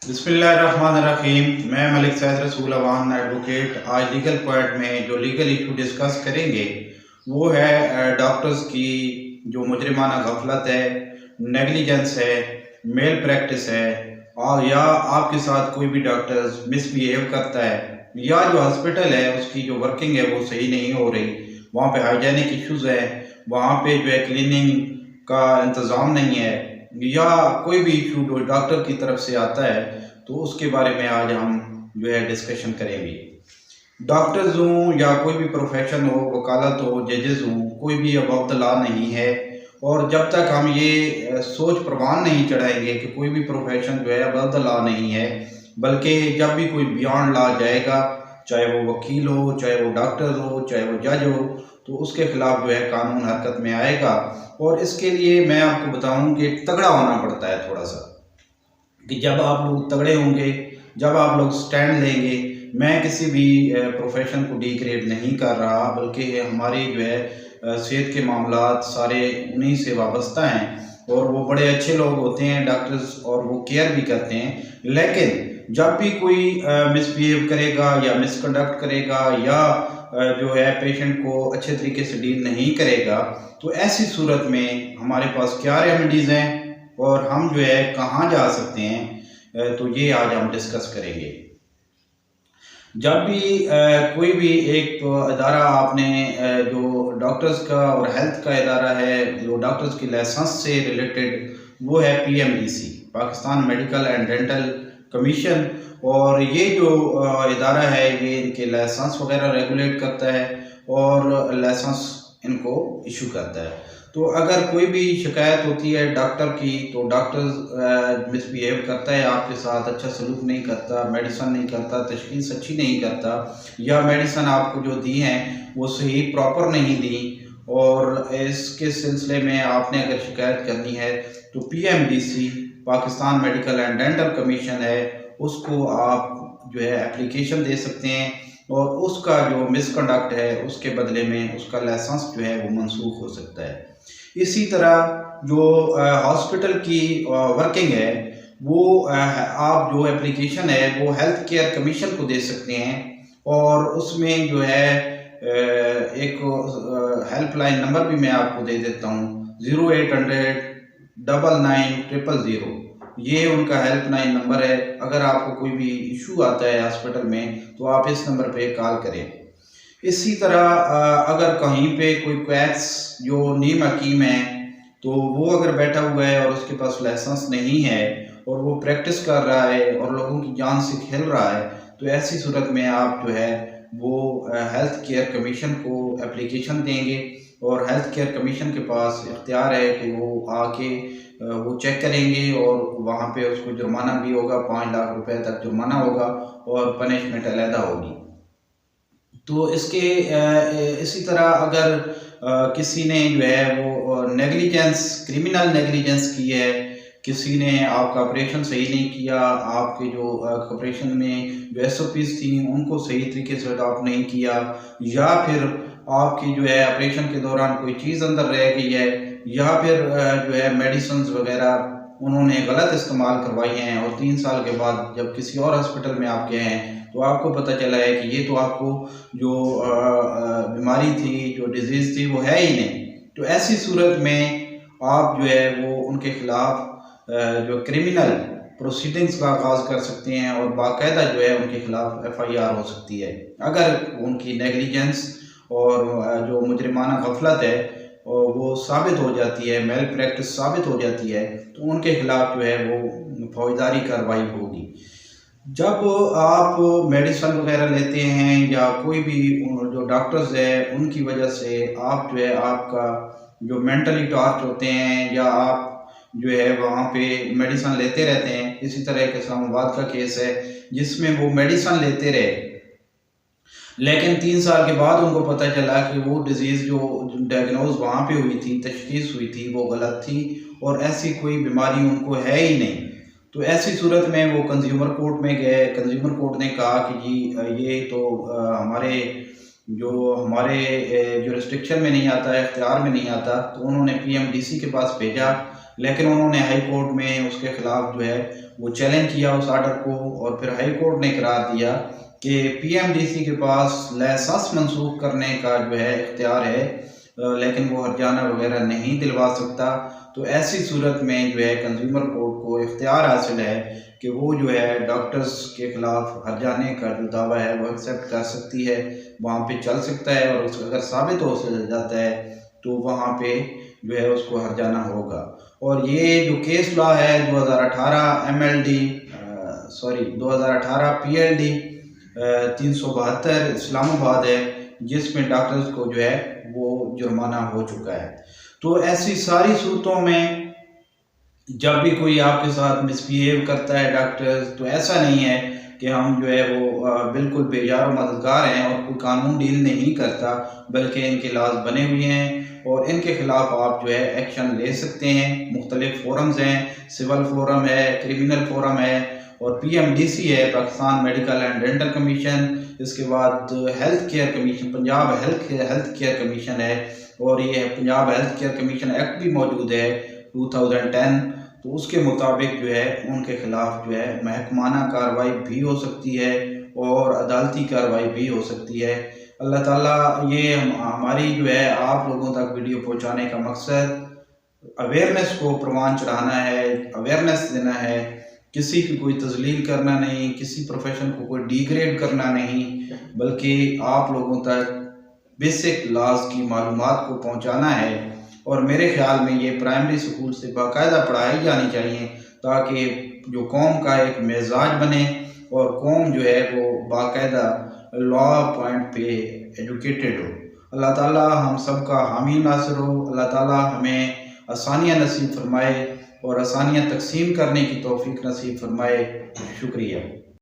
बिस्मिल्लाहिर्रहमानिर्रहीम। मैं मलिक सैद रसूल अवान एडवोकेट आज लीगल पॉइंट में जो लीगल इशू डिस्कस करेंगे वो है डॉक्टर्स की जो मुजरिमाना गफलत है, नेगलिजेंस है, मेल प्रैक्टिस है, और या आपके साथ कोई भी डॉक्टर्स मिसबिहेव करता है या जो हॉस्पिटल है उसकी जो वर्किंग है वो सही नहीं हो रही, वहाँ पे हाइजेनिक इश्यूज है, वहाँ पे जो है क्लीनिंग का इंतज़ाम नहीं है, या कोई भी इशू जो डॉक्टर की तरफ से आता है तो उसके बारे में आज हम जो है डिस्कशन करेंगे। डॉक्टर्स हों या कोई भी प्रोफेशन हो, वकालत हो, जजेस हों, कोई भी अबव द लॉ नहीं है। और जब तक हम ये सोच प्रवान नहीं चढ़ाएंगे कि कोई भी प्रोफेशन जो है अबव द लॉ नहीं है, बल्कि जब भी कोई बियॉन्ड लॉ जाएगा, चाहे वो वकील हो, चाहे वो डॉक्टर हो, चाहे वो जज हो, तो उसके खिलाफ जो है कानून हरकत में आएगा। और इसके लिए मैं आपको बताऊं कि तगड़ा होना पड़ता है थोड़ा सा, कि जब आप लोग तगड़े होंगे, जब आप लोग स्टैंड लेंगे। मैं किसी भी प्रोफेशन को डिग्रेड नहीं कर रहा, बल्कि हमारे जो है सेहत के मामलात सारे उन्हीं से वाबस्ता हैं और वो बड़े अच्छे लोग होते हैं डॉक्टर्स, और वो केयर भी करते हैं। लेकिन जब भी कोई मिसबिहेव करेगा या मिसकंडक्ट करेगा या जो है पेशेंट को अच्छे तरीके से डील नहीं करेगा, तो ऐसी सूरत में हमारे पास क्या रेमेडीज़ हैं और हम जो है कहाँ जा सकते हैं, तो ये आज हम डिस्कस करेंगे। जब भी कोई भी एक इदारा आपने जो डॉक्टर्स का और हेल्थ का इदारा है, जो डॉक्टर्स की लाइसेंस से रिलेटेड, वो है PMDC, Pakistan medical and dental commission. और ये जो इदारा है ये इनके लाइसेंस वगैरह रेगुलेट करता है और लाइसेंस इनको इशू करता है। तो अगर कोई भी शिकायत होती है डॉक्टर की, तो डॉक्टर मिसबिहेव करता है आपके साथ, अच्छा सलूक नहीं करता, मेडिसिन नहीं करता, तशखीस अच्छी नहीं करता, या मेडिसिन आपको जो दी हैं वो सही प्रॉपर नहीं दी, और इसके सिलसिले में आपने अगर शिकायत करनी है तो PMDC, Pakistan medical and dental commission है, उसको आप जो है एप्लीकेशन दे सकते हैं और उसका जो मिसकंडक्ट है उसके बदले में उसका लाइसेंस जो है वो मनसूख हो सकता है। इसी तरह जो हॉस्पिटल की वर्किंग है वो आप जो एप्लीकेशन है वो हेल्थ केयर कमीशन को दे सकते हैं, और उसमें जो है एक हेल्पलाइन नंबर भी मैं आपको दे देता हूँ, 0800-99-000। ये उनका हेल्पलाइन नंबर है। अगर आपको कोई भी इशू आता है हॉस्पिटल में तो आप इस नंबर पे कॉल करें। इसी तरह अगर कहीं पे कोई क्वैक्स जो नीम हकीम है, तो वो अगर बैठा हुआ है और उसके पास लाइसेंस नहीं है और वो प्रैक्टिस कर रहा है और लोगों की जान से खेल रहा है, तो ऐसी सूरत में आप जो है वो हेल्थ केयर कमीशन को एप्लीकेशन देंगे, और हेल्थ केयर कमीशन के पास इख्तियार है कि वो आके वो चेक करेंगे और वहाँ पे उसको जुर्माना भी होगा, 5 लाख रुपए तक जुर्माना होगा और पनिशमेंट अलहदा होगी। तो इसी तरह अगर किसी ने जो है वो नेग्लिजेंस, क्रिमिनल नेग्लिजेंस की है, किसी ने आपका ऑपरेशन सही नहीं किया, आपके जो ऑपरेशन में जो एसओपीज थी उनको सही तरीके से अडॉप्ट नहीं किया, या फिर आपकी जो है ऑपरेशन के दौरान कोई चीज़ अंदर रह गई है, या फिर जो है मेडिसिन वगैरह उन्होंने गलत इस्तेमाल करवाई हैं और 3 साल के बाद जब किसी और हॉस्पिटल में आप गए हैं तो आपको पता चला है कि ये तो आपको जो बीमारी थी, जो डिजीज़ थी वो है ही नहीं, तो ऐसी सूरत में आप जो है वो उनके खिलाफ जो क्रिमिनल प्रोसीडिंग्स का आगाज़ कर सकते हैं और बाकायदा जो है उनके खिलाफ एफआईआर हो सकती है। अगर उनकी नेग्लिजेंस और जो मुजरिमाना गफलत है और वो साबित हो जाती है, मेल प्रैक्टिस साबित हो जाती है, तो उनके खिलाफ जो है वो फौजदारी कार्रवाई होगी। जब आप मेडिसिन वगैरह लेते हैं या कोई भी जो डॉक्टर्स है उनकी वजह से आप जो है आपका जो मेंटली टॉर्च होते हैं, या आप जो है वहाँ पे मेडिसिन लेते रहते हैं। इसी तरह एक इस्लामाबाद का केस है जिसमें वो मेडिसिन लेते रहे, लेकिन 3 साल के बाद उनको पता चला कि वो डिजीज़ जो डायग्नोज वहाँ पे हुई थी, तशखीस हुई थी, वो गलत थी और ऐसी कोई बीमारी उनको है ही नहीं। तो ऐसी सूरत में वो कंज्यूमर कोर्ट में गए। कंज्यूमर कोर्ट ने कहा कि जी ये तो हमारे जुरिस्डिक्शन में नहीं आता है, इख्तियार में नहीं आता। तो उन्होंने पीएमडीसी के पास भेजा, लेकिन उन्होंने हाई कोर्ट में उसके खिलाफ जो है वो चैलेंज किया उस आर्डर को, और फिर हाई कोर्ट ने करार दिया कि पीएमडीसी के पास लाइसेंस मंसूख करने का जो है इख्तियार है, लेकिन वो हर्जाना वगैरह नहीं दिलवा सकता। तो ऐसी सूरत में जो है कंज्यूमर कोर्ट को इख्तियार हासिल है कि वो जो है डॉक्टर्स के ख़िलाफ़ हर्जाने का जो दावा है वो एक्सेप्ट कर सकती है, वहाँ पे चल सकता है, और उसका अगर साबित हो जाता है तो वहाँ पे जो है उसको हर्जाना होगा। और ये जो केस लॉ है 2018 MLD 2018 PLD 372 इस्लामाबाद है, जिसमें डॉक्टर्स को जो है वो जुर्माना हो चुका है। तो ऐसी सारी सूरतों में जब भी कोई आपके साथ मिसबिहेव करता है डॉक्टर्स, तो ऐसा नहीं है कि हम जो है वो बिल्कुल बेजार मददगार हैं और कोई कानून डील नहीं करता, बल्कि इनके लॉज बने हुए हैं और इनके ख़िलाफ़ आप जो है एक्शन ले सकते हैं। मुख्तलिफ फोरम्स हैं, सिविल फोरम है, क्रिमिनल फोरम है, और PMDC है, Pakistan medical and dental commission. इसके बाद health care commission, Punjab health care commission है, और ये Punjab health care commission act भी मौजूद है 2010। तो उसके मुताबिक जो है उनके ख़िलाफ़ जो है महकमाना कार्रवाई भी हो सकती है और अदालती कार्रवाई भी हो सकती है। अल्लाह ताला ये हमारी जो है आप लोगों तक वीडियो पहुंचाने का मकसद अवेयरनेस को प्रवान चढ़ाना है, अवेयरनेस देना है, किसी की कोई तजलील करना नहीं, किसी प्रोफेशन को कोई डिग्रेड करना नहीं, बल्कि आप लोगों तक बेसिक लॉज की मालूमात को पहुंचाना है। और मेरे ख्याल में ये प्राइमरी स्कूल से बाकायदा पढ़ाई जानी चाहिए, ताकि जो कौम का एक मिजाज बने और कौम जो है वो बाकायदा लॉ पॉइंट पे एजुकेटेड हो। अल्लाह ताला हम सब का हामी नासिर हो। अल्लाह ताला हमें आसानियाँ नसीब फरमाए और आसानियाँ तकसीम करने की तौफीक नसीब फरमाए। शुक्रिया।